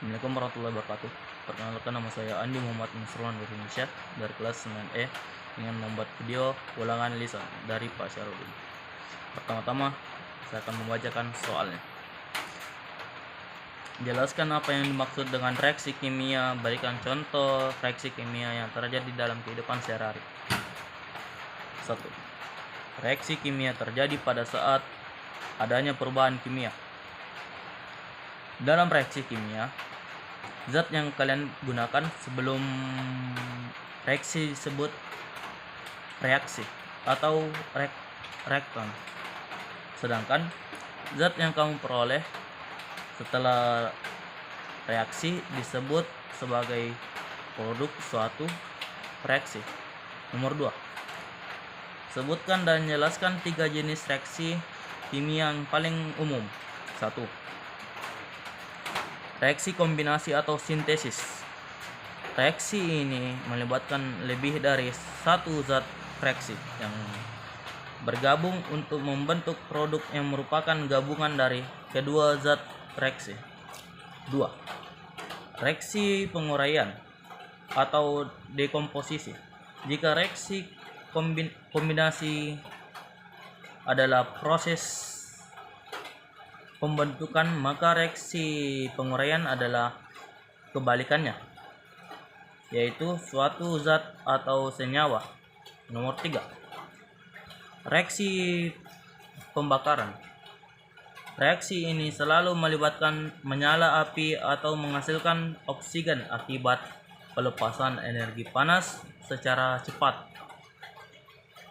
Assalamualaikum warahmatullahi wabarakatuh. Perkenalkan, nama saya Andi Muhammad Nusron dari Indonesia, dari kelas 9E, dengan membuat video ulangan lisan dari Pak Syarudin. Pertama-tama saya akan membacakan soalnya. Jelaskan apa yang dimaksud dengan reaksi kimia. Berikan contoh reaksi kimia yang terjadi dalam kehidupan sehari-hari. 1. Reaksi kimia terjadi pada saat adanya perubahan kimia. Dalam reaksi kimia, zat yang kalian gunakan sebelum reaksi disebut reaksi atau reaktan. Sedangkan zat yang kamu peroleh setelah reaksi disebut sebagai produk suatu reaksi. Nomor 2. Sebutkan dan jelaskan 3 jenis reaksi kimia yang paling umum. 1. Reaksi kombinasi atau sintesis. Reaksi ini melibatkan lebih dari satu zat reaksi yang bergabung untuk membentuk produk yang merupakan gabungan dari kedua zat reaksi. 2. Reaksi penguraian atau dekomposisi. Jika reaksi kombinasi adalah proses pembentukan, maka reaksi penguraian adalah kebalikannya, yaitu suatu zat atau senyawa. Nomor 3. Reaksi pembakaran. Reaksi ini selalu melibatkan menyala api atau menghasilkan oksigen akibat pelepasan energi panas secara cepat.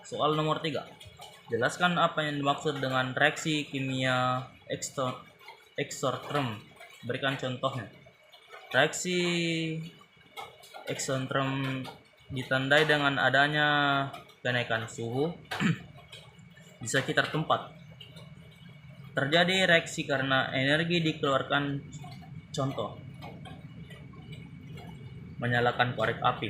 Soal nomor 3. Jelaskan apa yang dimaksud dengan reaksi kimia eksoterm. Berikan contohnya. Reaksi eksoterm ditandai dengan adanya kenaikan suhu di sekitar tempat. Terjadi reaksi karena energi dikeluarkan. Contoh: menyalakan korek api.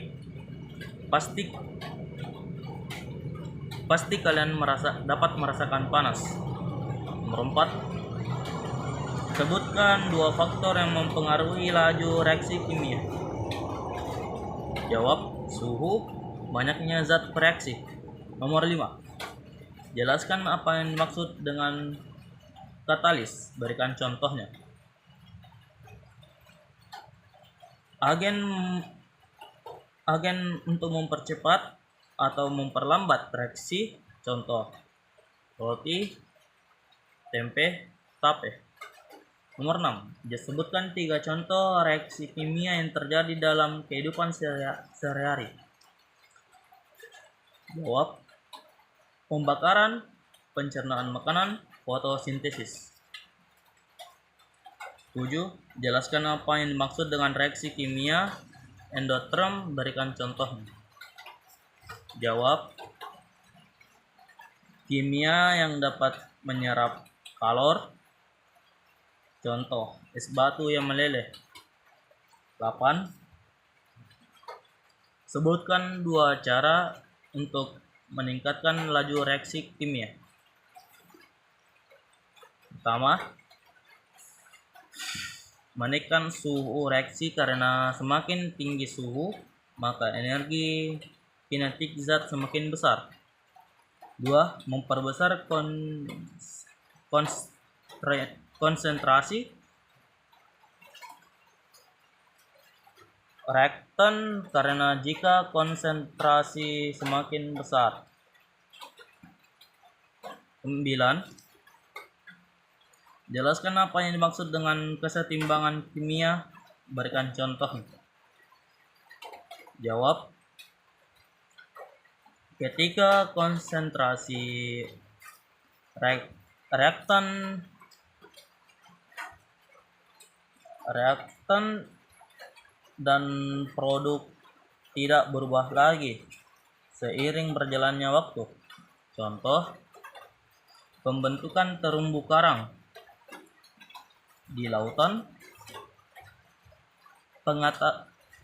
Pasti kalian dapat merasakan panas. Nomor 4. Sebutkan 2 faktor yang mempengaruhi laju reaksi kimia. Jawab: suhu, banyaknya zat reaksi. Nomor 5. Jelaskan apa yang dimaksud dengan katalis. Berikan contohnya. Agen untuk mempercepat atau memperlambat reaksi. Contoh: roti, tempe, tape. Nomor 6. Sebutkan 3 contoh reaksi kimia yang terjadi dalam kehidupan sehari-hari. Jawab: pembakaran, pencernaan makanan, fotosintesis. 7. Jelaskan apa yang dimaksud dengan reaksi kimia endoterm. Berikan contohnya. Jawab: kimia yang dapat menyerap kalor. Contoh: es batu yang meleleh. 8. Sebutkan 2 cara untuk meningkatkan laju reaksi kimia. Pertama, menaikkan suhu reaksi karena semakin tinggi suhu, maka energi kinetik zat semakin besar. 2. Memperbesar konsentrasi reaktan karena jika konsentrasi semakin besar. 9. Jelaskan apa yang dimaksud dengan kesetimbangan kimia. Berikan contoh. Jawab: ketika konsentrasi reaktan dan produk tidak berubah lagi seiring berjalannya waktu. Contoh: pembentukan terumbu karang di lautan,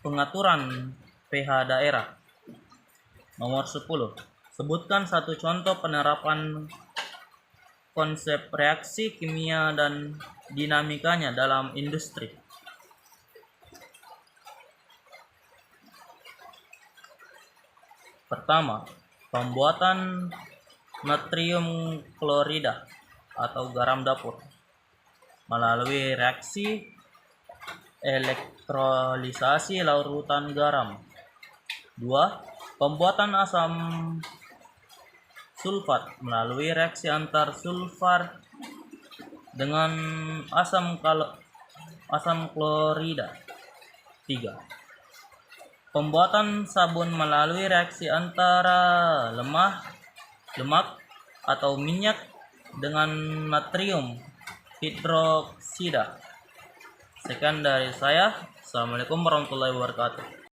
pengaturan pH daerah. Nomor 10. Sebutkan 1 contoh penerapan konsep reaksi kimia dan dinamikanya dalam industri. Pertama, pembuatan natrium klorida atau garam dapur melalui reaksi elektrolisasi larutan garam. 2. Pembuatan asam sulfat melalui reaksi antar sulfat dengan asam klorida. 3. Pembuatan sabun melalui reaksi antara lemak atau minyak dengan natrium hidroksida. Sekian dari saya. Assalamualaikum warahmatullahi wabarakatuh.